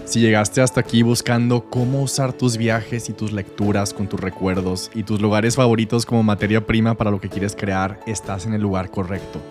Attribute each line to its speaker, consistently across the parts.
Speaker 1: Si llegaste hasta aquí buscando cómo usar tus viajes y tus lecturas con tus recuerdos y tus lugares favoritos como materia prima para lo que quieres crear, estás en el lugar correcto.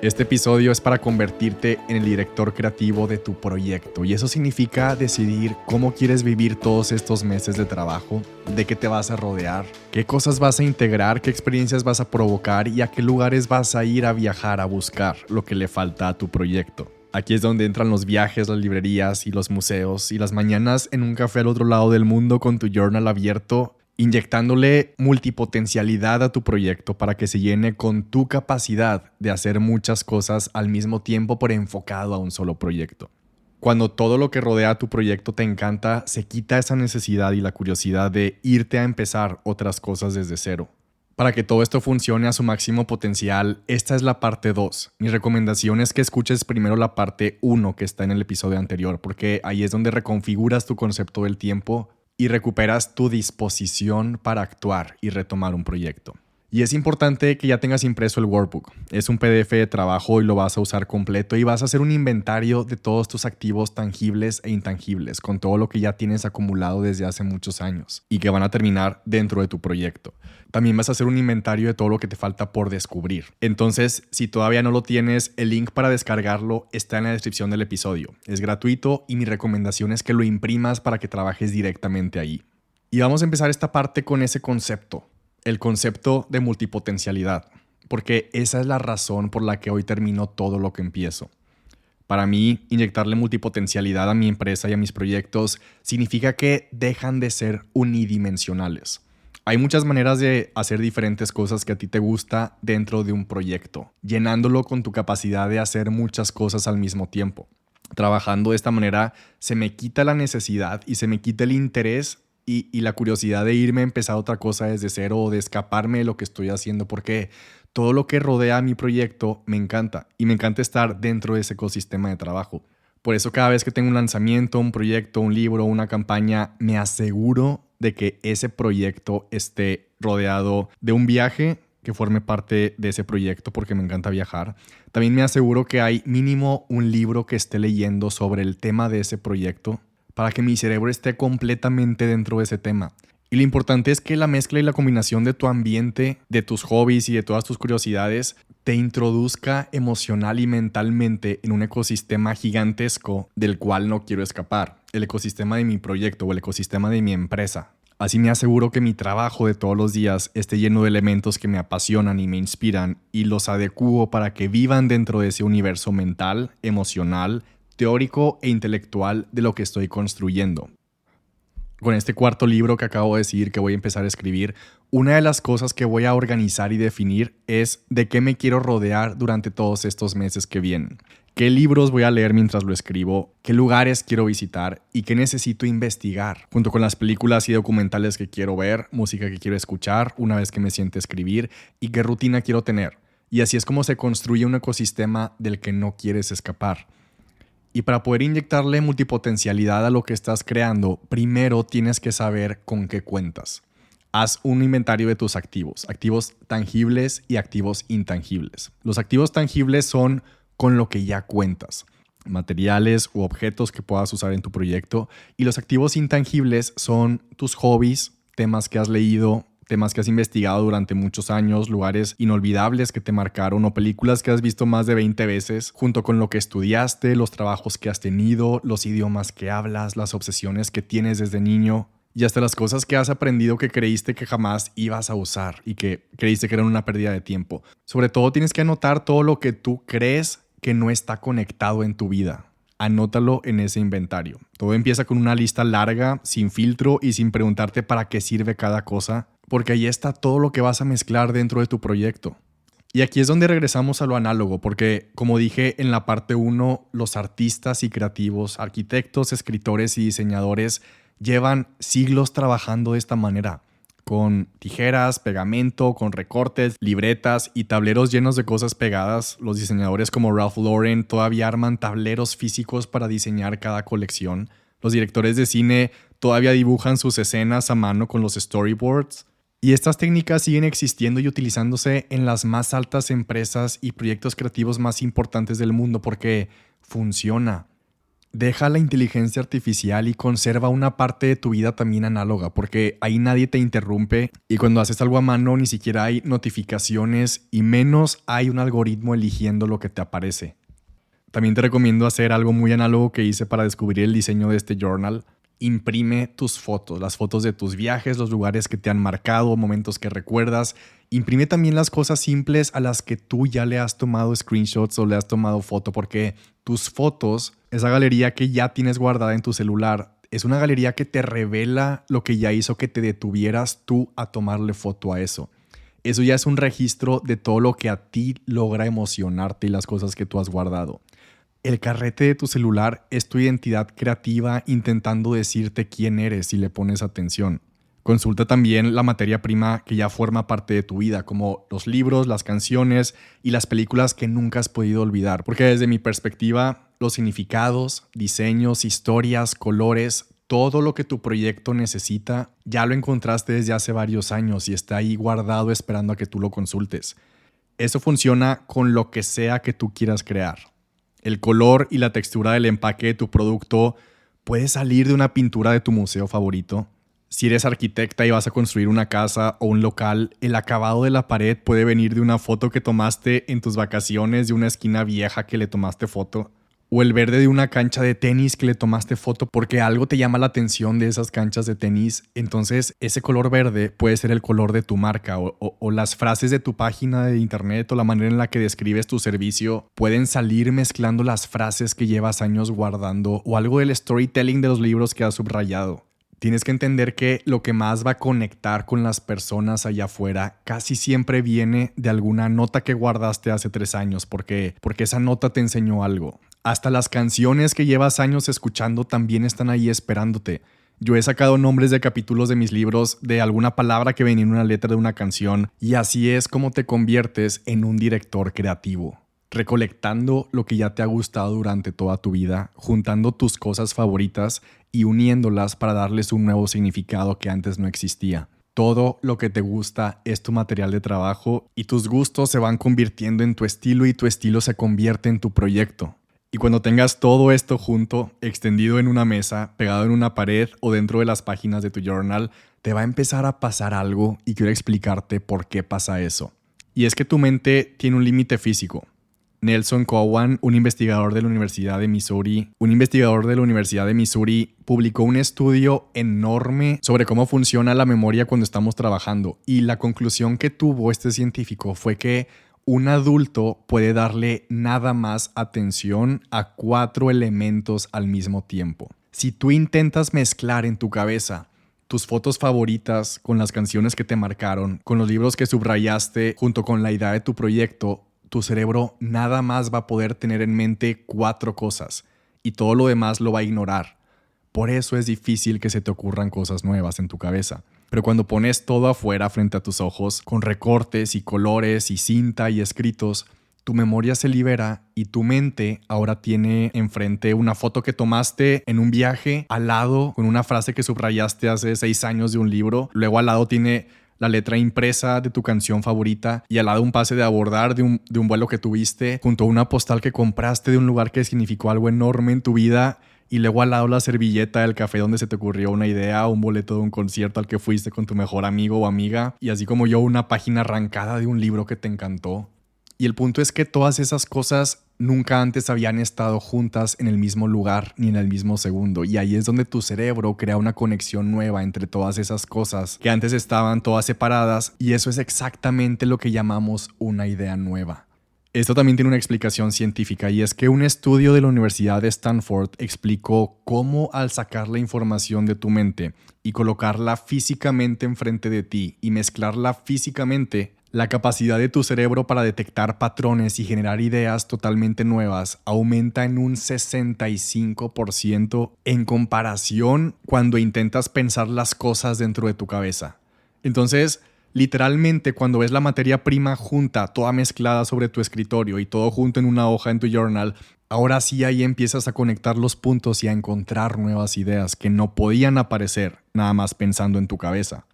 Speaker 1: Este episodio es para convertirte en el director creativo de tu proyecto, y eso significa decidir cómo quieres vivir todos estos meses de trabajo, de qué te vas a rodear, qué cosas vas a integrar, qué experiencias vas a provocar y a qué lugares vas a ir a viajar a buscar lo que le falta a tu proyecto. Aquí es donde entran los viajes, las librerías y los museos y las mañanas en un café al otro lado del mundo con tu journal abierto, inyectándole multipotencialidad a tu proyecto para que se llene con tu capacidad de hacer muchas cosas al mismo tiempo por enfocado a un solo proyecto. Cuando todo lo que rodea a tu proyecto te encanta, se quita esa necesidad y la curiosidad de irte a empezar otras cosas desde cero. Para que todo esto funcione a su máximo potencial, esta es la parte 2. Mi recomendación es que escuches primero la parte 1 que está en el episodio anterior, porque ahí es donde reconfiguras tu concepto del tiempo y recuperas tu disposición para actuar y retomar un proyecto. Y es importante que ya tengas impreso el workbook. Es un PDF de trabajo y lo vas a usar completo y vas a hacer un inventario de todos tus activos tangibles e intangibles, con todo lo que ya tienes acumulado desde hace muchos años y que van a terminar dentro de tu proyecto. También vas a hacer un inventario de todo lo que te falta por descubrir. Entonces, si todavía no lo tienes, el link para descargarlo está en la descripción del episodio. Es gratuito y mi recomendación es que lo imprimas para que trabajes directamente ahí. Y vamos a empezar esta parte con ese concepto. El concepto de multipotencialidad, porque esa es la razón por la que hoy termino todo lo que empiezo. Para mí, inyectarle multipotencialidad a mi empresa y a mis proyectos significa que dejan de ser unidimensionales. Hay muchas maneras de hacer diferentes cosas que a ti te gusta dentro de un proyecto, llenándolo con tu capacidad de hacer muchas cosas al mismo tiempo. Trabajando de esta manera se me quita la necesidad y se me quita el interés y la curiosidad de irme a empezar otra cosa desde cero o de escaparme de lo que estoy haciendo, porque todo lo que rodea a mi proyecto me encanta y me encanta estar dentro de ese ecosistema de trabajo. Por eso cada vez que tengo un lanzamiento, un proyecto, un libro, una campaña, me aseguro de que ese proyecto esté rodeado de un viaje que forme parte de ese proyecto, porque me encanta viajar. También me aseguro que hay mínimo un libro que esté leyendo sobre el tema de ese proyecto, para que mi cerebro esté completamente dentro de ese tema. Y lo importante es que la mezcla y la combinación de tu ambiente, de tus hobbies y de todas tus curiosidades te introduzca emocional y mentalmente en un ecosistema gigantesco del cual no quiero escapar. El ecosistema de mi proyecto o el ecosistema de mi empresa. Así me aseguro que mi trabajo de todos los días esté lleno de elementos que me apasionan y me inspiran y los adecuo para que vivan dentro de ese universo mental, emocional, teórico e intelectual de lo que estoy construyendo. Con este cuarto libro que acabo de decir que voy a empezar a escribir, una de las cosas que voy a organizar y definir es de qué me quiero rodear durante todos estos meses que vienen. ¿Qué libros voy a leer mientras lo escribo? ¿Qué lugares quiero visitar? ¿Y qué necesito investigar? Junto con las películas y documentales que quiero ver, música que quiero escuchar una vez que me siente a escribir y qué rutina quiero tener. Y así es como se construye un ecosistema del que no quieres escapar. Y para poder inyectarle multipotencialidad a lo que estás creando, primero tienes que saber con qué cuentas. Haz un inventario de tus activos tangibles y activos intangibles. Los activos tangibles son con lo que ya cuentas, materiales u objetos que puedas usar en tu proyecto, y los activos intangibles son tus hobbies, temas que has leído, temas que has investigado durante muchos años, lugares inolvidables que te marcaron o películas que has visto más de 20 veces, junto con lo que estudiaste, los trabajos que has tenido, los idiomas que hablas, las obsesiones que tienes desde niño y hasta las cosas que has aprendido que creíste que jamás ibas a usar y que creíste que eran una pérdida de tiempo. Sobre todo tienes que anotar todo lo que tú crees que no está conectado en tu vida. Anótalo en ese inventario. Todo empieza con una lista larga, sin filtro y sin preguntarte para qué sirve cada cosa, porque ahí está todo lo que vas a mezclar dentro de tu proyecto. Y aquí es donde regresamos a lo análogo, porque como dije en la parte 1, los artistas y creativos, arquitectos, escritores y diseñadores llevan siglos trabajando de esta manera, con tijeras, pegamento, con recortes, libretas y tableros llenos de cosas pegadas. Los diseñadores como Ralph Lauren todavía arman tableros físicos para diseñar cada colección. Los directores de cine todavía dibujan sus escenas a mano con los storyboards. Y estas técnicas siguen existiendo y utilizándose en las más altas empresas y proyectos creativos más importantes del mundo porque funciona. Deja la inteligencia artificial y conserva una parte de tu vida también análoga, porque ahí nadie te interrumpe y cuando haces algo a mano ni siquiera hay notificaciones y menos hay un algoritmo eligiendo lo que te aparece. También te recomiendo hacer algo muy análogo que hice para descubrir el diseño de este journal. Imprime tus fotos, las fotos de tus viajes, los lugares que te han marcado, momentos que recuerdas. Imprime también las cosas simples a las que tú ya le has tomado screenshots o le has tomado foto, porque tus fotos, esa galería que ya tienes guardada en tu celular, es una galería que te revela lo que ya hizo que te detuvieras tú a tomarle foto a eso. Eso ya es un registro de todo lo que a ti logra emocionarte y las cosas que tú has guardado. El carrete de tu celular es tu identidad creativa intentando decirte quién eres si le pones atención. Consulta también la materia prima que ya forma parte de tu vida, como los libros, las canciones y las películas que nunca has podido olvidar. Porque desde mi perspectiva, los significados, diseños, historias, colores, todo lo que tu proyecto necesita, ya lo encontraste desde hace varios años y está ahí guardado esperando a que tú lo consultes. Eso funciona con lo que sea que tú quieras crear. El color y la textura del empaque de tu producto puede salir de una pintura de tu museo favorito. Si eres arquitecta y vas a construir una casa o un local, el acabado de la pared puede venir de una foto que tomaste en tus vacaciones, de una esquina vieja que le tomaste foto. O el verde de una cancha de tenis que le tomaste foto porque algo te llama la atención de esas canchas de tenis. Entonces ese color verde puede ser el color de tu marca o las frases de tu página de internet o la manera en la que describes tu servicio pueden salir mezclando las frases que llevas años guardando o algo del storytelling de los libros que has subrayado. Tienes que entender que lo que más va a conectar con las personas allá afuera casi siempre viene de alguna nota que guardaste hace 3 años porque esa nota te enseñó algo. Hasta las canciones que llevas años escuchando también están ahí esperándote. Yo he sacado nombres de capítulos de mis libros de alguna palabra que venía en una letra de una canción y así es como te conviertes en un director creativo. Recolectando lo que ya te ha gustado durante toda tu vida, juntando tus cosas favoritas y uniéndolas para darles un nuevo significado que antes no existía. Todo lo que te gusta es tu material de trabajo y tus gustos se van convirtiendo en tu estilo y tu estilo se convierte en tu proyecto. Y cuando tengas todo esto junto, extendido en una mesa, pegado en una pared o dentro de las páginas de tu journal, te va a empezar a pasar algo y quiero explicarte por qué pasa eso. Y es que tu mente tiene un límite físico. Nelson Cowan, un investigador de la Universidad de Missouri, publicó un estudio enorme sobre cómo funciona la memoria cuando estamos trabajando. Y la conclusión que tuvo este científico fue que un adulto puede darle nada más atención a 4 elementos al mismo tiempo. Si tú intentas mezclar en tu cabeza tus fotos favoritas con las canciones que te marcaron, con los libros que subrayaste junto con la idea de tu proyecto, tu cerebro nada más va a poder tener en mente 4 cosas y todo lo demás lo va a ignorar. Por eso es difícil que se te ocurran cosas nuevas en tu cabeza. Pero cuando pones todo afuera frente a tus ojos, con recortes y colores y cinta y escritos, tu memoria se libera y tu mente ahora tiene enfrente una foto que tomaste en un viaje, al lado con una frase que subrayaste hace 6 años de un libro, luego al lado tiene la letra impresa de tu canción favorita y al lado un pase de abordar de un vuelo que tuviste, junto a una postal que compraste de un lugar que significó algo enorme en tu vida y luego al lado la servilleta del café donde se te ocurrió una idea o un boleto de un concierto al que fuiste con tu mejor amigo o amiga y así como yo una página arrancada de un libro que te encantó. Y el punto es que todas esas cosas nunca antes habían estado juntas en el mismo lugar ni en el mismo segundo. Y ahí es donde tu cerebro crea una conexión nueva entre todas esas cosas que antes estaban todas separadas. Y eso es exactamente lo que llamamos una idea nueva. Esto también tiene una explicación científica y es que un estudio de la Universidad de Stanford explicó cómo al sacar la información de tu mente y colocarla físicamente enfrente de ti y mezclarla físicamente, la capacidad de tu cerebro para detectar patrones y generar ideas totalmente nuevas aumenta en un 65% en comparación cuando intentas pensar las cosas dentro de tu cabeza. Entonces, literalmente cuando ves la materia prima junta, toda mezclada sobre tu escritorio y todo junto en una hoja en tu journal, ahora sí ahí empiezas a conectar los puntos y a encontrar nuevas ideas que no podían aparecer nada más pensando en tu cabeza.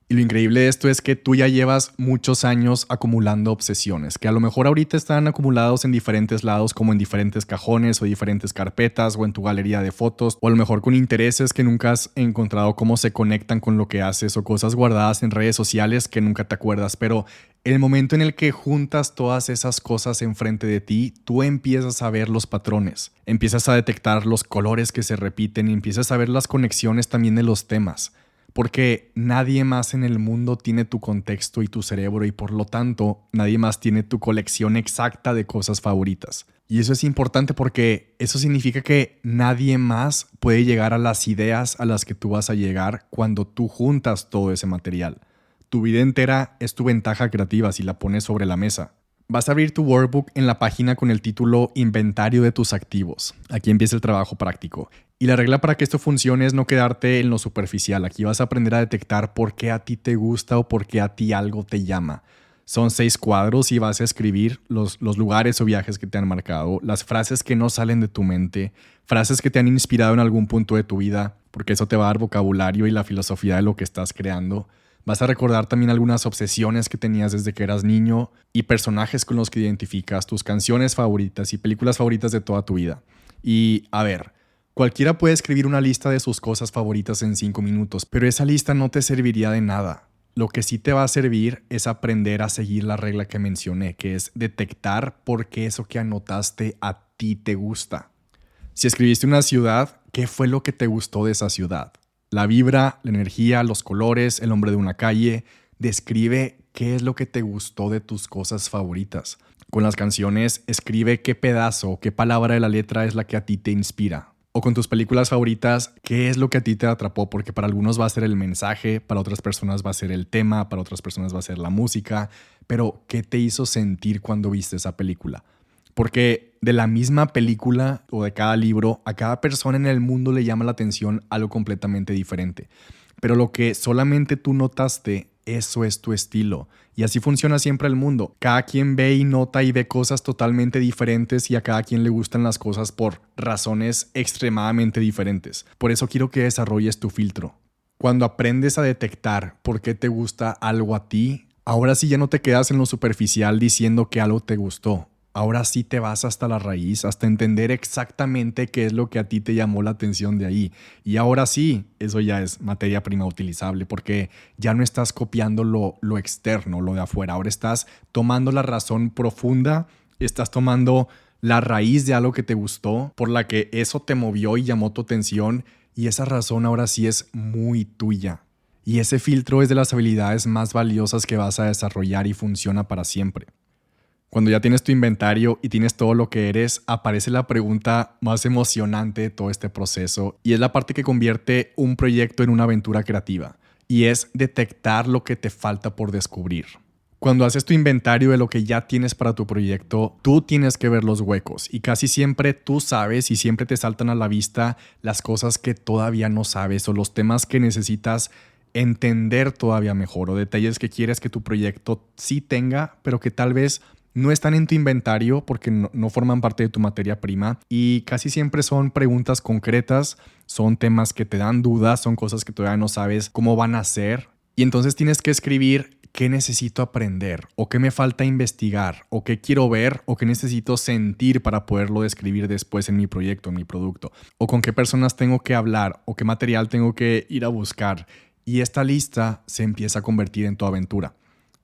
Speaker 1: Y Y lo increíble de esto es que tú ya llevas muchos años acumulando obsesiones, que a lo mejor ahorita están acumulados en diferentes lados, como en diferentes cajones o diferentes carpetas o en tu galería de fotos, o a lo mejor con intereses que nunca has encontrado cómo se conectan con lo que haces, o cosas guardadas en redes sociales que nunca te acuerdas. Pero el momento en el que juntas todas esas cosas enfrente de ti, tú empiezas a ver los patrones, empiezas a detectar los colores que se repiten y empiezas a ver las conexiones también de los temas. Porque nadie más en el mundo tiene tu contexto y tu cerebro y por lo tanto nadie más tiene tu colección exacta de cosas favoritas. Y eso es importante porque eso significa que nadie más puede llegar a las ideas a las que tú vas a llegar cuando tú juntas todo ese material. Tu vida entera es tu ventaja creativa si la pones sobre la mesa. Vas a abrir tu workbook en la página con el título Inventario de tus activos. Aquí empieza el trabajo práctico. Y la regla para que esto funcione es no quedarte en lo superficial. Aquí vas a aprender a detectar por qué a ti te gusta o por qué a ti algo te llama. Son 6 cuadros y vas a escribir los lugares o viajes que te han marcado, las frases que no salen de tu mente, frases que te han inspirado en algún punto de tu vida, porque eso te va a dar vocabulario y la filosofía de lo que estás creando. Vas a recordar también algunas obsesiones que tenías desde que eras niño y personajes con los que identificas, tus canciones favoritas y películas favoritas de toda tu vida. Y a ver, cualquiera puede escribir una lista de sus cosas favoritas en 5 minutos, pero esa lista no te serviría de nada. Lo que sí te va a servir es aprender a seguir la regla que mencioné, que es detectar por qué eso que anotaste a ti te gusta. Si escribiste una ciudad, ¿qué fue lo que te gustó de esa ciudad? La vibra, la energía, los colores, el nombre de una calle. Describe qué es lo que te gustó de tus cosas favoritas. Con las canciones, escribe qué pedazo o qué palabra de la letra es la que a ti te inspira. O con tus películas favoritas, qué es lo que a ti te atrapó, porque para algunos va a ser el mensaje, para otras personas va a ser el tema, para otras personas va a ser la música, pero ¿qué te hizo sentir cuando viste esa película? Porque de la misma película o de cada libro, a cada persona en el mundo le llama la atención algo completamente diferente. Pero lo que solamente tú notaste, eso es tu estilo. Y así funciona siempre el mundo. Cada quien ve y nota y ve cosas totalmente diferentes y a cada quien le gustan las cosas por razones extremadamente diferentes. Por eso quiero que desarrolles tu filtro. Cuando aprendes a detectar por qué te gusta algo a ti, ahora sí ya no te quedas en lo superficial diciendo que algo te gustó. Ahora sí te vas hasta la raíz, hasta entender exactamente qué es lo que a ti te llamó la atención de ahí. Y ahora sí, eso ya es materia prima utilizable porque ya no estás copiando lo externo, lo de afuera. Ahora estás tomando la razón profunda, estás tomando la raíz de algo que te gustó, por la que eso te movió y llamó tu atención. Y esa razón ahora sí es muy tuya. Y ese filtro es de las habilidades más valiosas que vas a desarrollar y funciona para siempre. Cuando ya tienes tu inventario y tienes todo lo que eres, aparece la pregunta más emocionante de todo este proceso y es la parte que convierte un proyecto en una aventura creativa y es detectar lo que te falta por descubrir. Cuando haces tu inventario de lo que ya tienes para tu proyecto, tú tienes que ver los huecos y casi siempre tú sabes y siempre te saltan a la vista las cosas que todavía no sabes o los temas que necesitas entender todavía mejor o detalles que quieres que tu proyecto sí tenga, pero que tal vez no están en tu inventario porque no forman parte de tu materia prima y casi siempre son preguntas concretas, son temas que te dan dudas, son cosas que todavía no sabes cómo van a ser y entonces tienes que escribir qué necesito aprender o qué me falta investigar o qué quiero ver o qué necesito sentir para poderlo describir después en mi proyecto, en mi producto o con qué personas tengo que hablar o qué material tengo que ir a buscar y esta lista se empieza a convertir en tu aventura.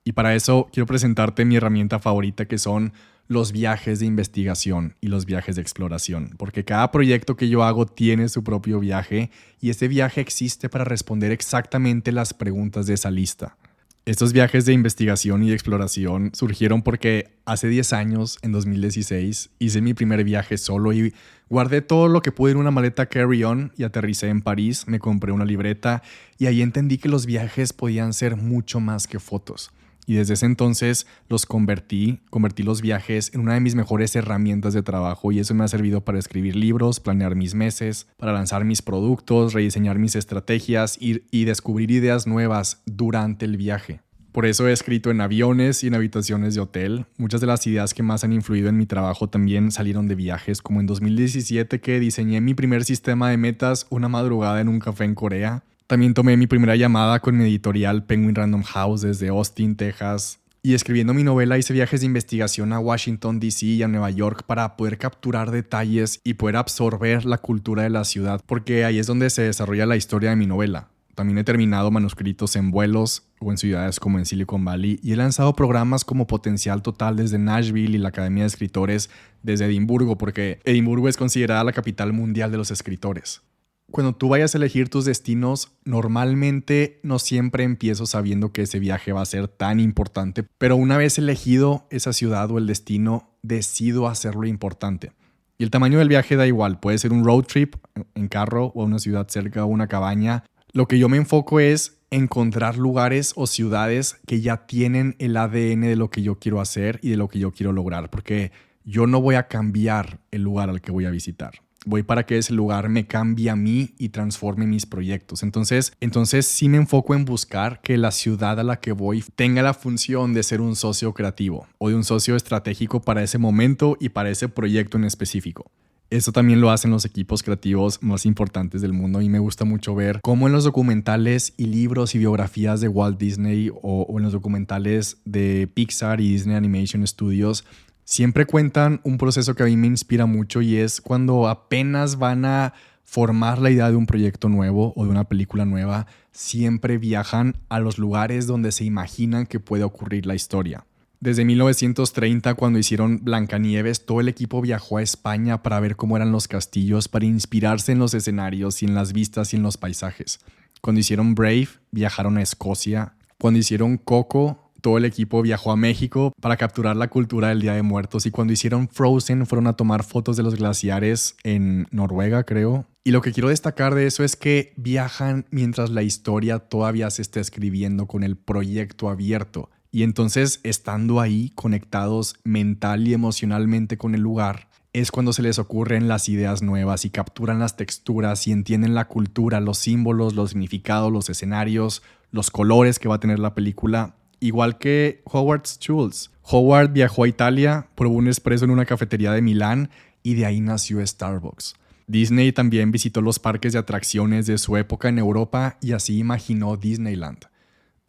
Speaker 1: Y para eso quiero presentarte mi herramienta favorita que son los viajes de investigación y los viajes de exploración. Porque cada proyecto que yo hago tiene su propio viaje y ese viaje existe para responder exactamente las preguntas de esa lista. Estos viajes de investigación y de exploración surgieron porque hace 10 años, en 2016, hice mi primer viaje solo y guardé todo lo que pude en una maleta carry-on y aterricé en París, me compré una libreta y ahí entendí que los viajes podían ser mucho más que fotos. Y desde ese entonces los convertí los viajes en una de mis mejores herramientas de trabajo y eso me ha servido para escribir libros, planear mis meses, para lanzar mis productos, rediseñar mis estrategias y descubrir ideas nuevas durante el viaje. Por eso he escrito en aviones y en habitaciones de hotel. Muchas de las ideas que más han influido en mi trabajo también salieron de viajes, como en 2017 que diseñé mi primer sistema de metas una madrugada en un café en Corea. También tomé mi primera llamada con mi editorial Penguin Random House desde Austin, Texas. Y escribiendo mi novela hice viajes de investigación a Washington, D.C. y a Nueva York para poder capturar detalles y poder absorber la cultura de la ciudad, porque ahí es donde se desarrolla la historia de mi novela. También he terminado manuscritos en vuelos o en ciudades como en Silicon Valley y he lanzado programas como Potencial Total desde Nashville y la Academia de Escritores desde Edimburgo, porque Edimburgo es considerada la capital mundial de los escritores. Cuando tú vayas a elegir tus destinos, normalmente no siempre empiezo sabiendo que ese viaje va a ser tan importante, pero una vez elegido esa ciudad o el destino, decido hacerlo importante. Y el tamaño del viaje da igual, puede ser un road trip en carro o una ciudad cerca o una cabaña. Lo que yo me enfoco es encontrar lugares o ciudades que ya tienen el ADN de lo que yo quiero hacer y de lo que yo quiero lograr, porque yo no voy a cambiar el lugar al que voy a visitar. Voy para que ese lugar me cambie a mí y transforme mis proyectos. Entonces sí me enfoco en buscar que la ciudad a la que voy tenga la función de ser un socio creativo o de un socio estratégico para ese momento y para ese proyecto en específico. Eso también lo hacen los equipos creativos más importantes del mundo y me gusta mucho ver cómo en los documentales y libros y biografías de Walt Disney o en los documentales de Pixar y Disney Animation Studios siempre cuentan un proceso que a mí me inspira mucho y es cuando apenas van a formar la idea de un proyecto nuevo o de una película nueva, siempre viajan a los lugares donde se imaginan que puede ocurrir la historia. Desde 1930, cuando hicieron Blancanieves, todo el equipo viajó a España para ver cómo eran los castillos, para inspirarse en los escenarios y en las vistas y en los paisajes. Cuando hicieron Brave, viajaron a Escocia. Cuando hicieron Coco, todo el equipo viajó a México para capturar la cultura del Día de Muertos. Y cuando hicieron Frozen, fueron a tomar fotos de los glaciares en Noruega, creo. Y lo que quiero destacar de eso es que viajan mientras la historia todavía se está escribiendo con el proyecto abierto. Y entonces, estando ahí, conectados mental y emocionalmente con el lugar, es cuando se les ocurren las ideas nuevas y capturan las texturas y entienden la cultura, los símbolos, los significados, los escenarios, los colores que va a tener la película. Igual que Howard Schultz. Howard viajó a Italia, probó un espresso en una cafetería de Milán y de ahí nació Starbucks. Disney también visitó los parques de atracciones de su época en Europa y así imaginó Disneyland.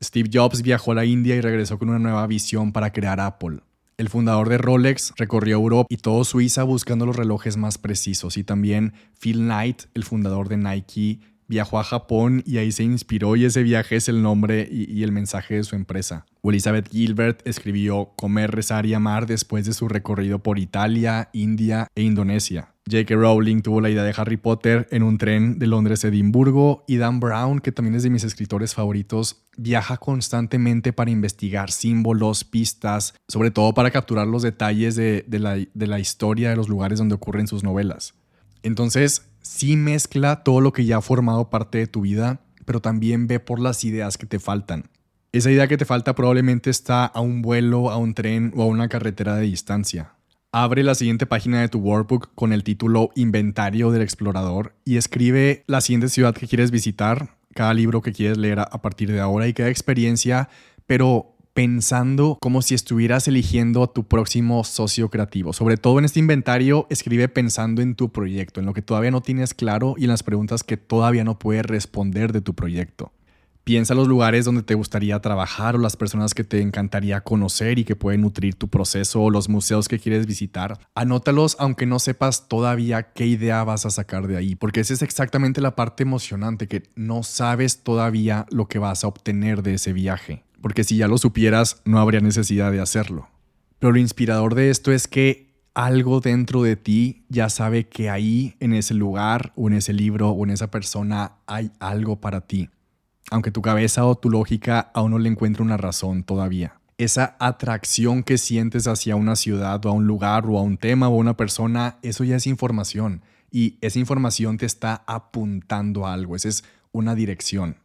Speaker 1: Steve Jobs viajó a la India y regresó con una nueva visión para crear Apple. El fundador de Rolex recorrió Europa y todo Suiza buscando los relojes más precisos. Y también Phil Knight, el fundador de Nike, viajó a Japón y ahí se inspiró y ese viaje es el nombre y el mensaje de su empresa. Elizabeth Gilbert escribió Comer, Rezar y Amar después de su recorrido por Italia, India e Indonesia. J.K. Rowling tuvo la idea de Harry Potter en un tren de Londres a Edimburgo y Dan Brown, que también es de mis escritores favoritos, viaja constantemente para investigar símbolos, pistas, sobre todo para capturar los detalles de la historia de los lugares donde ocurren sus novelas. Entonces, sí mezcla todo lo que ya ha formado parte de tu vida, pero también ve por las ideas que te faltan. Esa idea que te falta probablemente está a un vuelo, a un tren o a una carretera de distancia. Abre la siguiente página de tu workbook con el título Inventario del Explorador y escribe la siguiente ciudad que quieres visitar, cada libro que quieres leer a partir de ahora y cada experiencia, pero pensando como si estuvieras eligiendo a tu próximo socio creativo. Sobre todo en este inventario, escribe pensando en tu proyecto, en lo que todavía no tienes claro y en las preguntas que todavía no puedes responder de tu proyecto. Piensa los lugares donde te gustaría trabajar o las personas que te encantaría conocer y que pueden nutrir tu proceso o los museos que quieres visitar. Anótalos aunque no sepas todavía qué idea vas a sacar de ahí, porque esa es exactamente la parte emocionante, que no sabes todavía lo que vas a obtener de ese viaje. Porque si ya lo supieras, no habría necesidad de hacerlo. Pero lo inspirador de esto es que algo dentro de ti ya sabe que ahí, en ese lugar o en ese libro o en esa persona, hay algo para ti. Aunque tu cabeza o tu lógica aún no le encuentre una razón todavía. Esa atracción que sientes hacia una ciudad o a un lugar o a un tema o a una persona, eso ya es información. Y esa información te está apuntando a algo. Esa es una dirección.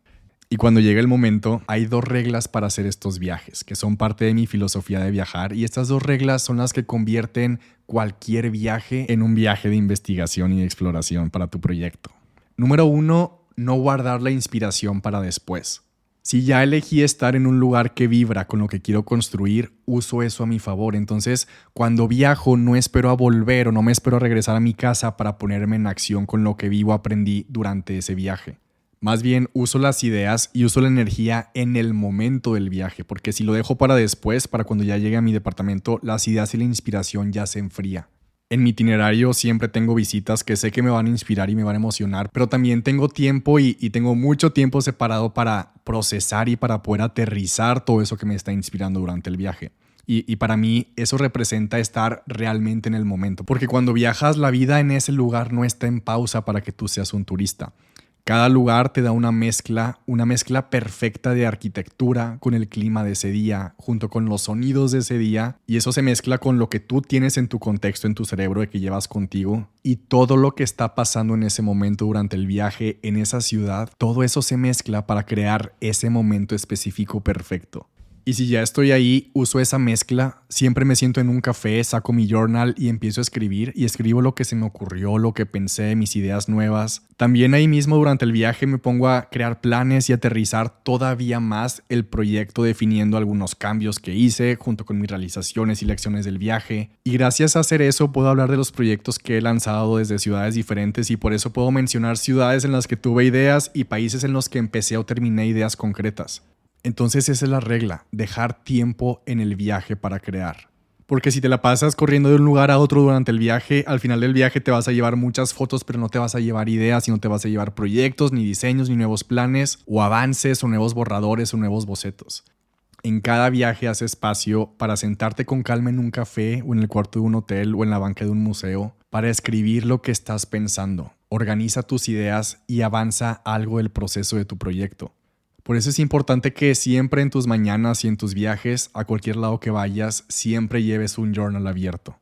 Speaker 1: Y cuando llega el momento, hay 2 reglas para hacer estos viajes, que son parte de mi filosofía de viajar. Y estas 2 reglas son las que convierten cualquier viaje en un viaje de investigación y de exploración para tu proyecto. Número 1, no guardar la inspiración para después. Si ya elegí estar en un lugar que vibra con lo que quiero construir, uso eso a mi favor. Entonces, cuando viajo, no espero a volver o no me espero a regresar a mi casa para ponerme en acción con lo que vivo aprendí durante ese viaje. Más bien uso las ideas y uso la energía en el momento del viaje, porque si lo dejo para después, para cuando ya llegue a mi departamento, las ideas y la inspiración ya se enfría. En mi itinerario siempre tengo visitas que sé que me van a inspirar y me van a emocionar, pero también tengo tiempo y tengo mucho tiempo separado para procesar y para poder aterrizar todo eso que me está inspirando durante el viaje. Y para mí eso representa estar realmente en el momento, porque cuando viajas la vida en ese lugar no está en pausa para que tú seas un turista. Cada lugar te da una mezcla perfecta de arquitectura con el clima de ese día, junto con los sonidos de ese día, y eso se mezcla con lo que tú tienes en tu contexto, en tu cerebro, de que llevas contigo, y todo lo que está pasando en ese momento durante el viaje, en esa ciudad, todo eso se mezcla para crear ese momento específico perfecto. Y si ya estoy ahí, uso esa mezcla, siempre me siento en un café, saco mi journal y empiezo a escribir y escribo lo que se me ocurrió, lo que pensé, mis ideas nuevas. También ahí mismo durante el viaje me pongo a crear planes y aterrizar todavía más el proyecto definiendo algunos cambios que hice junto con mis realizaciones y lecciones del viaje. Y gracias a hacer eso puedo hablar de los proyectos que he lanzado desde ciudades diferentes y por eso puedo mencionar ciudades en las que tuve ideas y países en los que empecé o terminé ideas concretas. Entonces esa es la regla, dejar tiempo en el viaje para crear. Porque si te la pasas corriendo de un lugar a otro durante el viaje, al final del viaje te vas a llevar muchas fotos, pero no te vas a llevar ideas y no te vas a llevar proyectos, ni diseños, ni nuevos planes, o avances, o nuevos borradores, o nuevos bocetos. En cada viaje haz espacio para sentarte con calma en un café, o en el cuarto de un hotel, o en la banca de un museo, para escribir lo que estás pensando. Organiza tus ideas y avanza algo del proceso de tu proyecto. Por eso es importante que siempre en tus mañanas y en tus viajes, a cualquier lado que vayas, siempre lleves un journal abierto.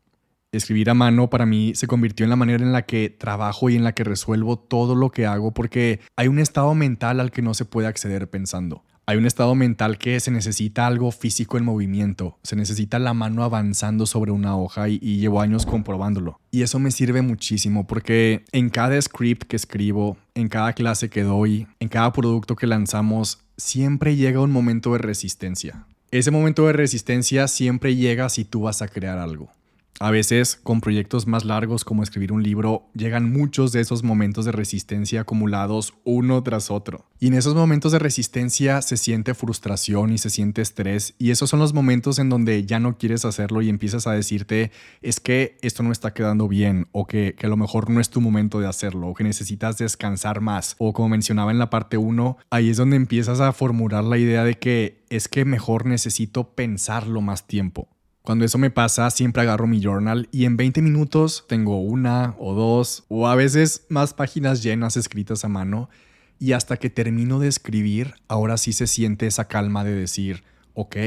Speaker 1: Escribir a mano para mí se convirtió en la manera en la que trabajo y en la que resuelvo todo lo que hago porque hay un estado mental al que no se puede acceder pensando. Hay un estado mental que se necesita algo físico en movimiento, se necesita la mano avanzando sobre una hoja y llevo años comprobándolo. Y eso me sirve muchísimo porque en cada script que escribo, en cada clase que doy, en cada producto que lanzamos, siempre llega un momento de resistencia. Ese momento de resistencia siempre llega si tú vas a crear algo. A veces, con proyectos más largos como escribir un libro, llegan muchos de esos momentos de resistencia acumulados uno tras otro. Y en esos momentos de resistencia se siente frustración y se siente estrés. Y esos son los momentos en donde ya no quieres hacerlo y empiezas a decirte, es que esto no está quedando bien, o que a lo mejor no es tu momento de hacerlo, o que necesitas descansar más. O como mencionaba en la parte 1, ahí es donde empiezas a formular la idea de que es que mejor necesito pensarlo más tiempo. Cuando eso me pasa, siempre agarro mi journal y en 20 minutos tengo una o dos o a veces más páginas llenas escritas a mano y hasta que termino de escribir, ahora sí se siente esa calma de decir, ok,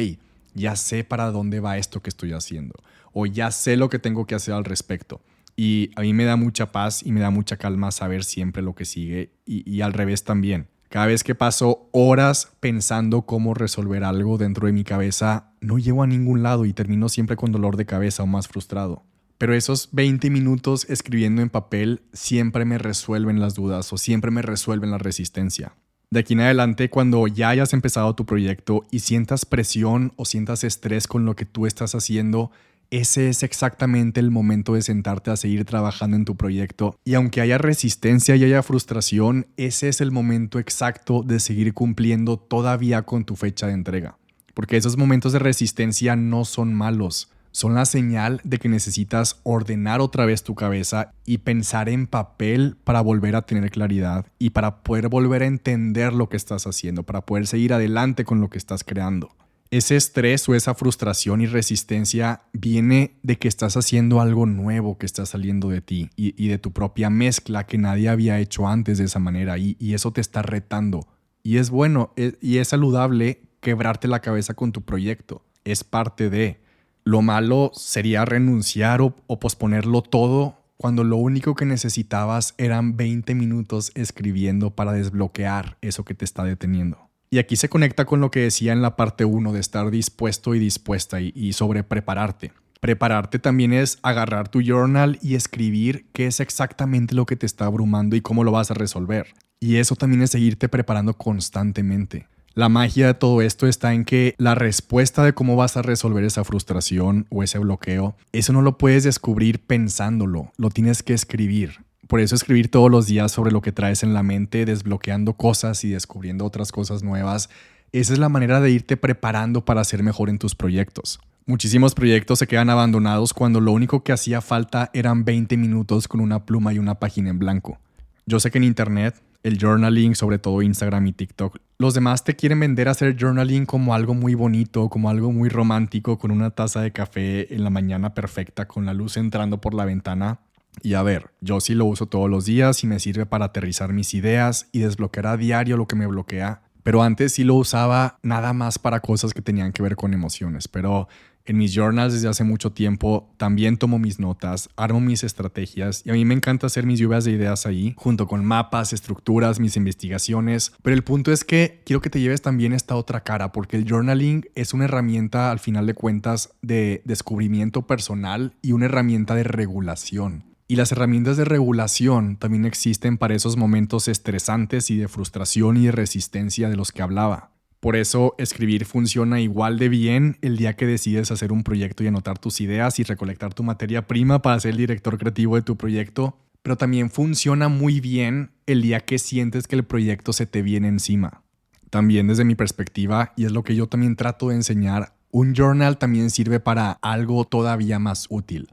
Speaker 1: ya sé para dónde va esto que estoy haciendo o ya sé lo que tengo que hacer al respecto. Y a mí me da mucha paz y me da mucha calma saber siempre lo que sigue y al revés también. Cada vez que paso horas pensando cómo resolver algo dentro de mi cabeza, no llego a ningún lado y termino siempre con dolor de cabeza o más frustrado. Pero esos 20 minutos escribiendo en papel siempre me resuelven las dudas o siempre me resuelven la resistencia. De aquí en adelante, cuando ya hayas empezado tu proyecto y sientas presión o sientas estrés con lo que tú estás haciendo, ese es exactamente el momento de sentarte a seguir trabajando en tu proyecto. Y aunque haya resistencia y haya frustración, ese es el momento exacto de seguir cumpliendo todavía con tu fecha de entrega. Porque esos momentos de resistencia no son malos. Son la señal de que necesitas ordenar otra vez tu cabeza y pensar en papel para volver a tener claridad y para poder volver a entender lo que estás haciendo, para poder seguir adelante con lo que estás creando. Ese estrés o esa frustración y resistencia viene de que estás haciendo algo nuevo que está saliendo de ti y de tu propia mezcla que nadie había hecho antes de esa manera y eso te está retando. Y es bueno y es saludable quebrarte la cabeza con tu proyecto. Es parte de. Lo malo sería renunciar o posponerlo todo cuando lo único que necesitabas eran 20 minutos escribiendo para desbloquear eso que te está deteniendo. Y aquí se conecta con lo que decía en la parte 1 de estar dispuesto y dispuesta y sobre prepararte. Prepararte también es agarrar tu journal y escribir qué es exactamente lo que te está abrumando y cómo lo vas a resolver. Y eso también es seguirte preparando constantemente. La magia de todo esto está en que la respuesta de cómo vas a resolver esa frustración o ese bloqueo, eso no lo puedes descubrir pensándolo, lo tienes que escribir. Por eso escribir todos los días sobre lo que traes en la mente, desbloqueando cosas y descubriendo otras cosas nuevas, esa es la manera de irte preparando para ser mejor en tus proyectos. Muchísimos proyectos se quedan abandonados cuando lo único que hacía falta eran 20 minutos con una pluma y una página en blanco. Yo sé que en internet, el journaling, sobre todo Instagram y TikTok, los demás te quieren vender hacer journaling como algo muy bonito, como algo muy romántico, con una taza de café en la mañana perfecta, con la luz entrando por la ventana. Y a ver, yo sí lo uso todos los días y me sirve para aterrizar mis ideas y desbloquear a diario lo que me bloquea. Pero antes sí lo usaba nada más para cosas que tenían que ver con emociones. Pero en mis journals desde hace mucho tiempo también tomo mis notas, armo mis estrategias y a mí me encanta hacer mis lluvias de ideas ahí, junto con mapas, estructuras, mis investigaciones. Pero el punto es que quiero que te lleves también esta otra cara, porque el journaling es una herramienta al final de cuentas de descubrimiento personal y una herramienta de regulación. Y las herramientas de regulación también existen para esos momentos estresantes y de frustración y de resistencia de los que hablaba. Por eso escribir funciona igual de bien el día que decides hacer un proyecto y anotar tus ideas y recolectar tu materia prima para ser el director creativo de tu proyecto, pero también funciona muy bien el día que sientes que el proyecto se te viene encima. También desde mi perspectiva, y es lo que yo también trato de enseñar, un journal también sirve para algo todavía más útil.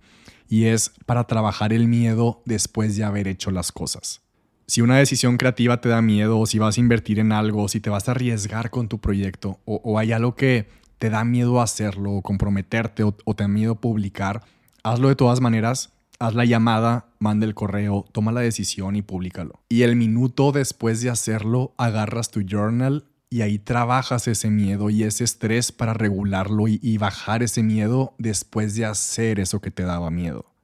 Speaker 1: Y es para trabajar el miedo después de haber hecho las cosas. Si una decisión creativa te da miedo, o si vas a invertir en algo, o si te vas a arriesgar con tu proyecto, o hay algo que te da miedo hacerlo, o comprometerte, o te da miedo publicar, hazlo de todas maneras, haz la llamada, manda el correo, toma la decisión y públicalo. Y el minuto después de hacerlo, agarras tu journal y ahí trabajas ese miedo y ese estrés para regularlo y bajar ese miedo después de hacer eso que te daba miedo.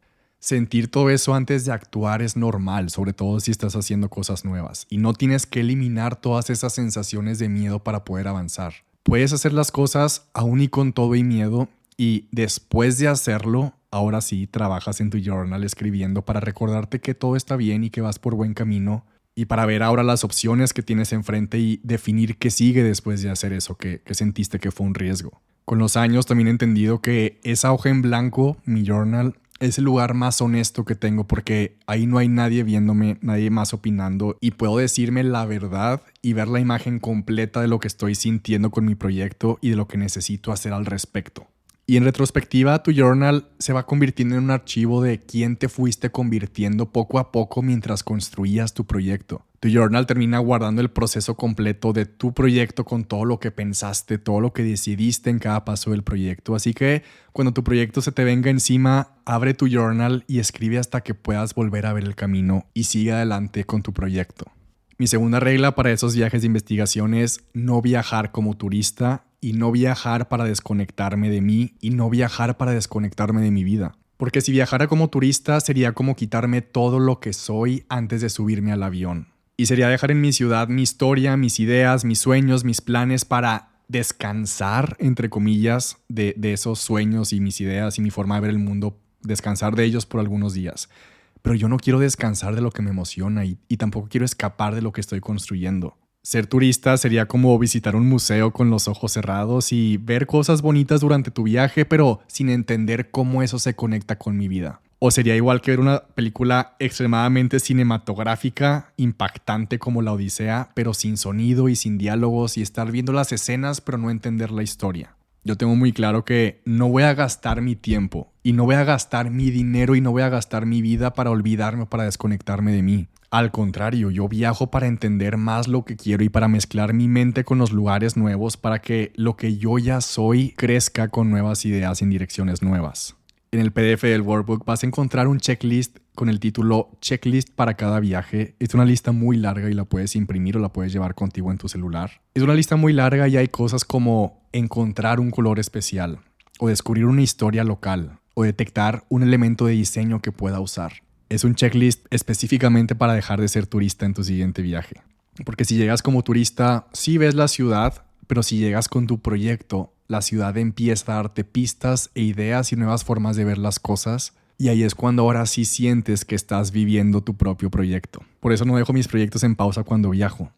Speaker 1: Sentir todo eso antes de actuar es normal, sobre todo si estás haciendo cosas nuevas. Y no tienes que eliminar todas esas sensaciones de miedo para poder avanzar. Puedes hacer las cosas aún y con todo y miedo y después de hacerlo, ahora sí trabajas en tu journal escribiendo para recordarte que todo está bien y que vas por buen camino. Y para ver ahora las opciones que tienes enfrente y definir qué sigue después de hacer eso que sentiste que fue un riesgo. Con los años también he entendido que esa hoja en blanco, mi journal, es el lugar más honesto que tengo porque ahí no hay nadie viéndome, nadie más opinando y puedo decirme la verdad y ver la imagen completa de lo que estoy sintiendo con mi proyecto y de lo que necesito hacer al respecto. Y en retrospectiva, tu journal se va convirtiendo en un archivo de quién te fuiste convirtiendo poco a poco mientras construías tu proyecto. Tu journal termina guardando el proceso completo de tu proyecto con todo lo que pensaste, todo lo que decidiste en cada paso del proyecto. Así que cuando tu proyecto se te venga encima, abre tu journal y escribe hasta que puedas volver a ver el camino y sigue adelante con tu proyecto. Mi segunda regla para esos viajes de investigación es no viajar como turista y no viajar para desconectarme de mí y no viajar para desconectarme de mi vida. Porque si viajara como turista sería como quitarme todo lo que soy antes de subirme al avión. Y sería dejar en mi ciudad mi historia, mis ideas, mis sueños, mis planes para descansar, entre comillas, de esos sueños y mis ideas y mi forma de ver el mundo, descansar de ellos por algunos días. Pero yo no quiero descansar de lo que me emociona y tampoco quiero escapar de lo que estoy construyendo. Ser turista sería como visitar un museo con los ojos cerrados y ver cosas bonitas durante tu viaje, pero sin entender cómo eso se conecta con mi vida. O sería igual que ver una película extremadamente cinematográfica, impactante como La Odisea, pero sin sonido y sin diálogos y estar viendo las escenas pero no entender la historia. Yo tengo muy claro que no voy a gastar mi tiempo y no voy a gastar mi dinero y no voy a gastar mi vida para olvidarme o para desconectarme de mí. Al contrario, yo viajo para entender más lo que quiero y para mezclar mi mente con los lugares nuevos para que lo que yo ya soy crezca con nuevas ideas en direcciones nuevas. En el PDF del workbook vas a encontrar un checklist con el título Checklist para cada viaje. Es una lista muy larga y la puedes imprimir o la puedes llevar contigo en tu celular. Es una lista muy larga y hay cosas como encontrar un color especial o descubrir una historia local o detectar un elemento de diseño que pueda usar. Es un checklist específicamente para dejar de ser turista en tu siguiente viaje. Porque si llegas como turista, sí ves la ciudad, pero si llegas con tu proyecto, la ciudad empieza a darte pistas e ideas y nuevas formas de ver las cosas. Y ahí es cuando ahora sí sientes que estás viviendo tu propio proyecto. Por eso no dejo mis proyectos en pausa cuando viajo.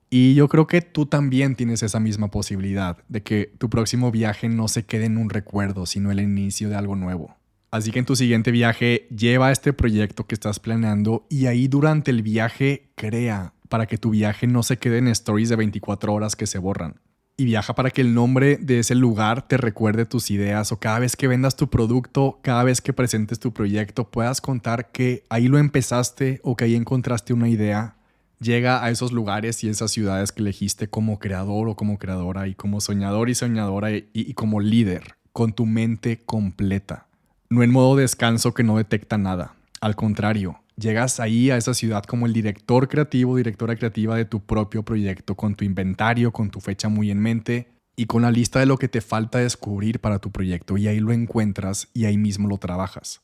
Speaker 1: Y yo creo que tú también tienes esa misma posibilidad de que tu próximo viaje no se quede en un recuerdo, sino el inicio de algo nuevo. Así que en tu siguiente viaje lleva este proyecto que estás planeando y ahí durante el viaje crea para que tu viaje no se quede en stories de 24 horas que se borran. Y viaja para que el nombre de ese lugar te recuerde tus ideas o cada vez que vendas tu producto, cada vez que presentes tu proyecto, puedas contar que ahí lo empezaste o que ahí encontraste una idea. Llega a esos lugares y esas ciudades que elegiste como creador o como creadora y como soñador y soñadora y como líder, con tu mente completa. No en modo descanso que no detecta nada. Al contrario, llegas ahí a esa ciudad como el director creativo, directora creativa de tu propio proyecto, con tu inventario, con tu fecha muy en mente y con la lista de lo que te falta descubrir para tu proyecto. Y ahí lo encuentras y ahí mismo lo trabajas.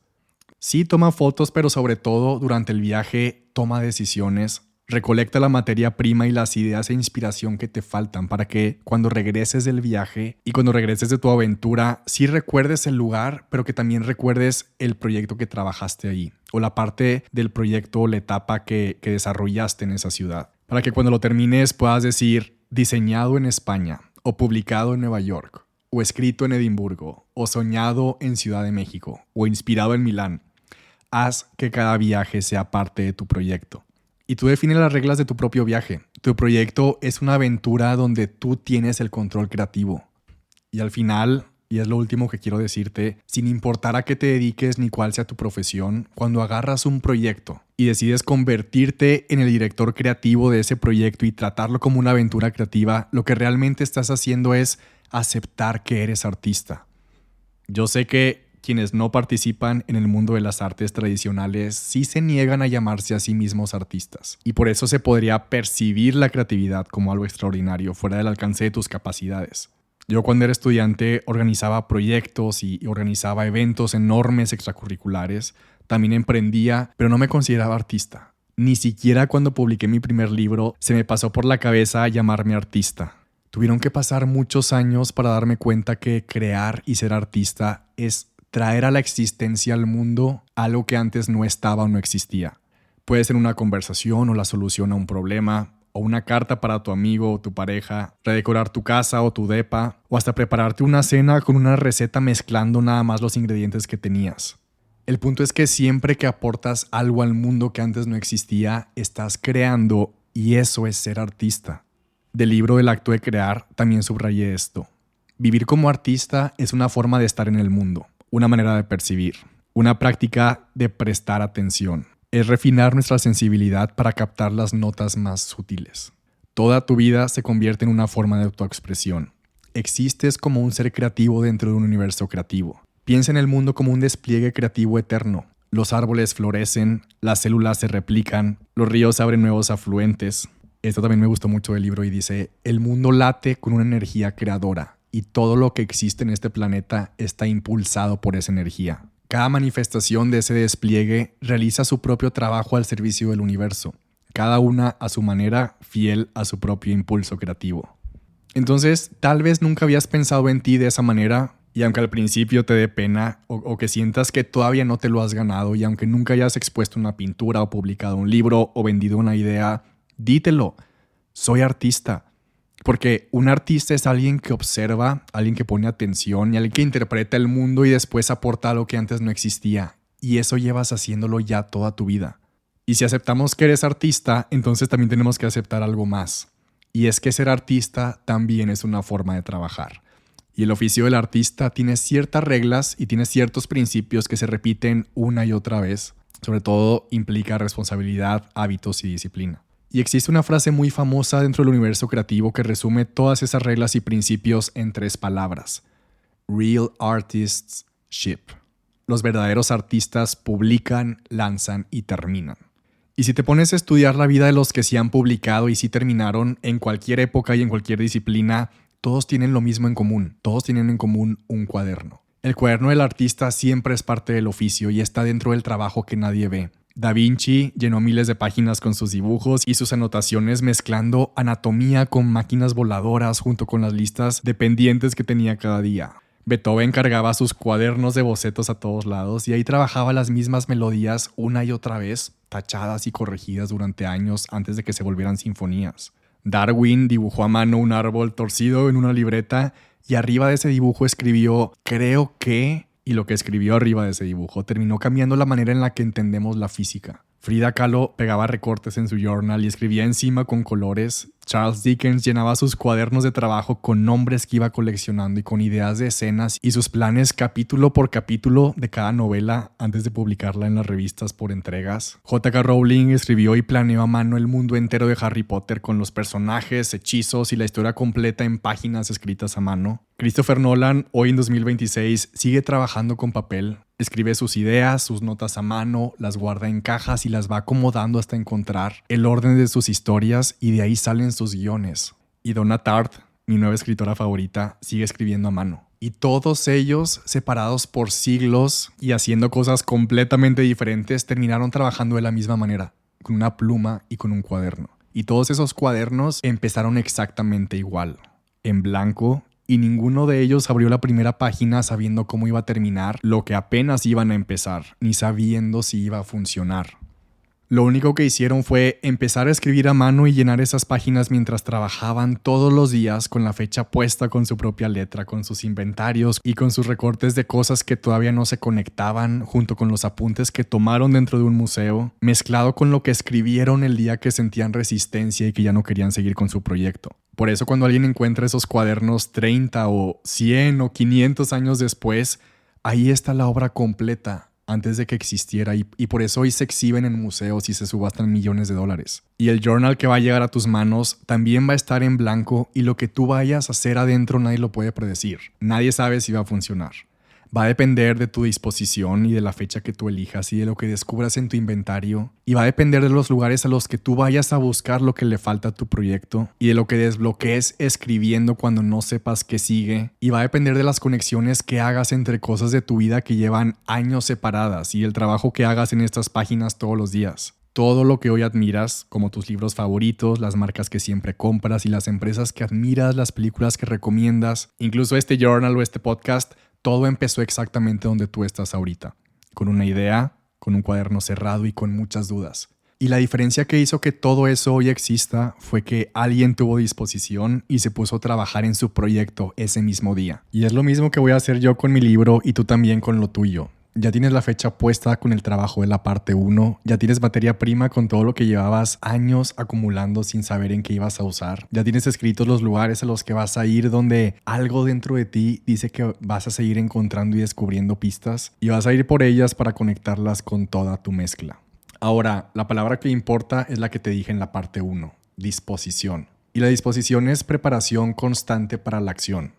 Speaker 1: Sí, toma fotos, pero sobre todo durante el viaje toma decisiones. Recolecta la materia prima y las ideas e inspiración que te faltan para que cuando regreses del viaje y cuando regreses de tu aventura, sí recuerdes el lugar, pero que también recuerdes el proyecto que trabajaste ahí o la parte del proyecto o la etapa que desarrollaste en esa ciudad. Para que cuando lo termines puedas decir diseñado en España o publicado en Nueva York o escrito en Edimburgo o soñado en Ciudad de México o inspirado en Milán. Haz que cada viaje sea parte de tu proyecto. Y tú defines las reglas de tu propio viaje. Tu proyecto es una aventura donde tú tienes el control creativo. Y al final, y es lo último que quiero decirte, sin importar a qué te dediques ni cuál sea tu profesión, cuando agarras un proyecto y decides convertirte en el director creativo de ese proyecto y tratarlo como una aventura creativa, lo que realmente estás haciendo es aceptar que eres artista. Yo sé que quienes no participan en el mundo de las artes tradicionales sí se niegan a llamarse a sí mismos artistas. Y por eso se podría percibir la creatividad como algo extraordinario, fuera del alcance de tus capacidades. Yo cuando era estudiante organizaba proyectos y organizaba eventos enormes extracurriculares. También emprendía, pero no me consideraba artista. Ni siquiera cuando publiqué mi primer libro se me pasó por la cabeza llamarme artista. Tuvieron que pasar muchos años para darme cuenta que crear y ser artista es traer a la existencia al mundo algo que antes no estaba o no existía. Puede ser una conversación o la solución a un problema, o una carta para tu amigo o tu pareja, redecorar tu casa o tu depa, o hasta prepararte una cena con una receta mezclando nada más los ingredientes que tenías. El punto es que siempre que aportas algo al mundo que antes no existía, estás creando y eso es ser artista. Del libro El acto de crear también subrayé esto. Vivir como artista es una forma de estar en el mundo. Una manera de percibir, una práctica de prestar atención. Es refinar nuestra sensibilidad para captar las notas más sutiles. Toda tu vida se convierte en una forma de autoexpresión. Existes como un ser creativo dentro de un universo creativo. Piensa en el mundo como un despliegue creativo eterno. Los árboles florecen, las células se replican, los ríos abren nuevos afluentes. Esto también me gustó mucho del libro y dice, el mundo late con una energía creadora. Y todo lo que existe en este planeta está impulsado por esa energía. Cada manifestación de ese despliegue realiza su propio trabajo al servicio del universo, cada una a su manera, fiel a su propio impulso creativo. Entonces, tal vez nunca habías pensado en ti de esa manera, y aunque al principio te dé pena o que sientas que todavía no te lo has ganado, y aunque nunca hayas expuesto una pintura o publicado un libro o vendido una idea, dítelo, soy artista. Porque un artista es alguien que observa, alguien que pone atención y alguien que interpreta el mundo y después aporta algo que antes no existía. Y eso llevas haciéndolo ya toda tu vida. Y si aceptamos que eres artista, entonces también tenemos que aceptar algo más. Y es que ser artista también es una forma de trabajar. Y el oficio del artista tiene ciertas reglas y tiene ciertos principios que se repiten una y otra vez. Sobre todo implica responsabilidad, hábitos y disciplina. Y existe una frase muy famosa dentro del universo creativo que resume todas esas reglas y principios en 3 palabras. Real artists ship. Los verdaderos artistas publican, lanzan y terminan. Y si te pones a estudiar la vida de los que sí han publicado y sí terminaron en cualquier época y en cualquier disciplina, todos tienen lo mismo en común. Todos tienen en común un cuaderno. El cuaderno del artista siempre es parte del oficio y está dentro del trabajo que nadie ve. Da Vinci llenó miles de páginas con sus dibujos y sus anotaciones mezclando anatomía con máquinas voladoras junto con las listas de pendientes que tenía cada día. Beethoven cargaba sus cuadernos de bocetos a todos lados y ahí trabajaba las mismas melodías una y otra vez, tachadas y corregidas durante años antes de que se volvieran sinfonías. Darwin dibujó a mano un árbol torcido en una libreta y arriba de ese dibujo escribió "creo que" y lo que escribió arriba de ese dibujo terminó cambiando la manera en la que entendemos la física. Frida Kahlo pegaba recortes en su journal y escribía encima con colores. Charles Dickens llenaba sus cuadernos de trabajo con nombres que iba coleccionando y con ideas de escenas y sus planes capítulo por capítulo de cada novela antes de publicarla en las revistas por entregas. J.K. Rowling escribió y planeó a mano el mundo entero de Harry Potter con los personajes, hechizos y la historia completa en páginas escritas a mano. Christopher Nolan, hoy en 2026, sigue trabajando con papel. Escribe sus ideas, sus notas a mano, las guarda en cajas y las va acomodando hasta encontrar el orden de sus historias y de ahí salen sus guiones. Y Donna Tartt, mi nueva escritora favorita, sigue escribiendo a mano. Y todos ellos, separados por siglos y haciendo cosas completamente diferentes, terminaron trabajando de la misma manera, con una pluma y con un cuaderno. Y todos esos cuadernos empezaron exactamente igual, en blanco, y ninguno de ellos abrió la primera página sabiendo cómo iba a terminar lo que apenas iban a empezar, ni sabiendo si iba a funcionar. Lo único que hicieron fue empezar a escribir a mano y llenar esas páginas mientras trabajaban todos los días con la fecha puesta con su propia letra, con sus inventarios y con sus recortes de cosas que todavía no se conectaban, junto con los apuntes que tomaron dentro de un museo, mezclado con lo que escribieron el día que sentían resistencia y que ya no querían seguir con su proyecto. Por eso cuando alguien encuentra esos cuadernos 30 o 100 o 500 años después, ahí está la obra completa antes de que existiera y por eso hoy se exhiben en museos y se subastan millones de dólares. Y el journal que va a llegar a tus manos también va a estar en blanco y lo que tú vayas a hacer adentro nadie lo puede predecir. Nadie sabe si va a funcionar. Va a depender de tu disposición y de la fecha que tú elijas y de lo que descubras en tu inventario. Y va a depender de los lugares a los que tú vayas a buscar lo que le falta a tu proyecto y de lo que desbloquees escribiendo cuando no sepas qué sigue. Y va a depender de las conexiones que hagas entre cosas de tu vida que llevan años separadas y el trabajo que hagas en estas páginas todos los días. Todo lo que hoy admiras, como tus libros favoritos, las marcas que siempre compras y las empresas que admiras, las películas que recomiendas, incluso este journal o este podcast, todo empezó exactamente donde tú estás ahorita, con una idea, con un cuaderno cerrado y con muchas dudas. Y la diferencia que hizo que todo eso hoy exista fue que alguien tuvo disposición y se puso a trabajar en su proyecto ese mismo día. Y es lo mismo que voy a hacer yo con mi libro y tú también con lo tuyo. Ya tienes la fecha puesta con el trabajo de la parte 1, ya tienes materia prima con todo lo que llevabas años acumulando sin saber en qué ibas a usar, ya tienes escritos los lugares a los que vas a ir donde algo dentro de ti dice que vas a seguir encontrando y descubriendo pistas y vas a ir por ellas para conectarlas con toda tu mezcla. Ahora, la palabra que importa es la que te dije en la parte 1, disposición. Y la disposición es preparación constante para la acción.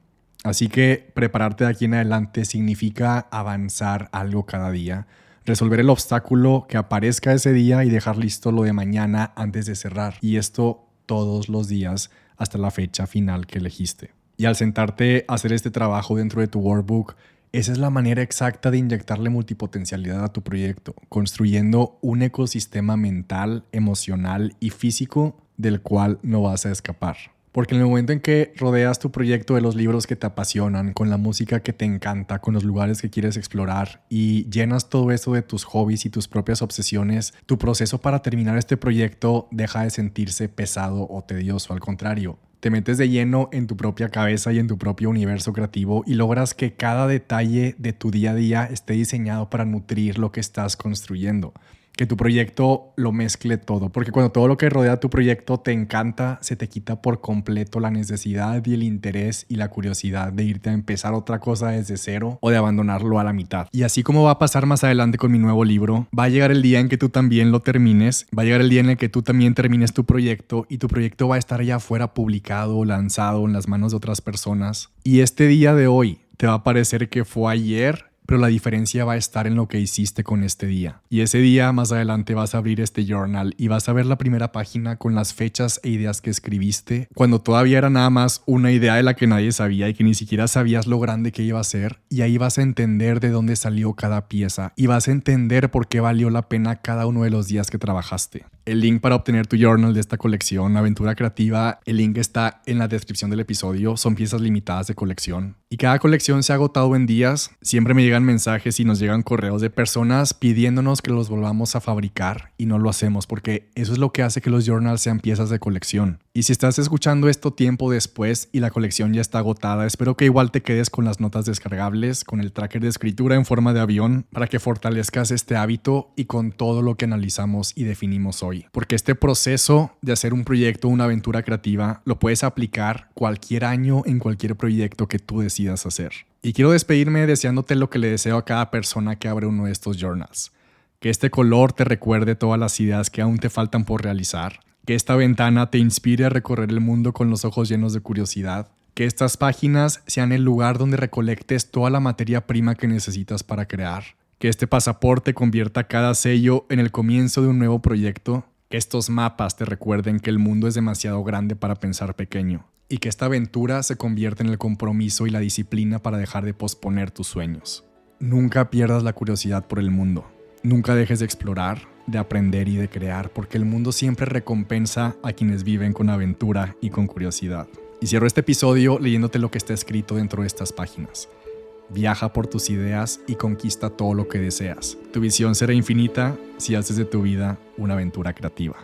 Speaker 1: Así que prepararte de aquí en adelante significa avanzar algo cada día, resolver el obstáculo que aparezca ese día y dejar listo lo de mañana antes de cerrar. Y esto todos los días hasta la fecha final que elegiste. Y al sentarte a hacer este trabajo dentro de tu workbook, esa es la manera exacta de inyectarle multipotencialidad a tu proyecto, construyendo un ecosistema mental, emocional y físico del cual no vas a escapar. Porque en el momento en que rodeas tu proyecto de los libros que te apasionan, con la música que te encanta, con los lugares que quieres explorar y llenas todo eso de tus hobbies y tus propias obsesiones, tu proceso para terminar este proyecto deja de sentirse pesado o tedioso. Al contrario, te metes de lleno en tu propia cabeza y en tu propio universo creativo y logras que cada detalle de tu día a día esté diseñado para nutrir lo que estás construyendo. Que tu proyecto lo mezcle todo, porque cuando todo lo que rodea tu proyecto te encanta, se te quita por completo la necesidad y el interés y la curiosidad de irte a empezar otra cosa desde cero o de abandonarlo a la mitad. Y así como va a pasar más adelante con mi nuevo libro, va a llegar el día en que tú también lo termines, va a llegar el día en el que tú también termines tu proyecto y tu proyecto va a estar ya afuera publicado, lanzado en las manos de otras personas. Y este día de hoy te va a parecer que fue ayer, pero la diferencia va a estar en lo que hiciste con este día. Y ese día más adelante vas a abrir este journal y vas a ver la primera página con las fechas e ideas que escribiste, cuando todavía era nada más una idea de la que nadie sabía y que ni siquiera sabías lo grande que iba a ser. Y ahí vas a entender de dónde salió cada pieza y vas a entender por qué valió la pena cada uno de los días que trabajaste. El link para obtener tu journal de esta colección, Aventura Creativa, el link está en la descripción del episodio. Son piezas limitadas de colección y cada colección se ha agotado en días. Siempre me llega llegan mensajes y nos llegan correos de personas pidiéndonos que los volvamos a fabricar y no lo hacemos porque eso es lo que hace que los journals sean piezas de colección. Y si estás escuchando esto tiempo después y la colección ya está agotada, espero que igual te quedes con las notas descargables, con el tracker de escritura en forma de avión para que fortalezcas este hábito y con todo lo que analizamos y definimos hoy. Porque este proceso de hacer un proyecto, una aventura creativa, lo puedes aplicar cualquier año en cualquier proyecto que tú decidas hacer. Y quiero despedirme deseándote lo que le deseo a cada persona que abre uno de estos journals. Que este color te recuerde todas las ideas que aún te faltan por realizar. Que esta ventana te inspire a recorrer el mundo con los ojos llenos de curiosidad. Que estas páginas sean el lugar donde recolectes toda la materia prima que necesitas para crear. Que este pasaporte convierta cada sello en el comienzo de un nuevo proyecto. Que estos mapas te recuerden que el mundo es demasiado grande para pensar pequeño. Y que esta aventura se convierta en el compromiso y la disciplina para dejar de posponer tus sueños. Nunca pierdas la curiosidad por el mundo. Nunca dejes de explorar, de aprender y de crear, porque el mundo siempre recompensa a quienes viven con aventura y con curiosidad. Y cierro este episodio leyéndote lo que está escrito dentro de estas páginas. Viaja por tus ideas y conquista todo lo que deseas. Tu visión será infinita si haces de tu vida una aventura creativa.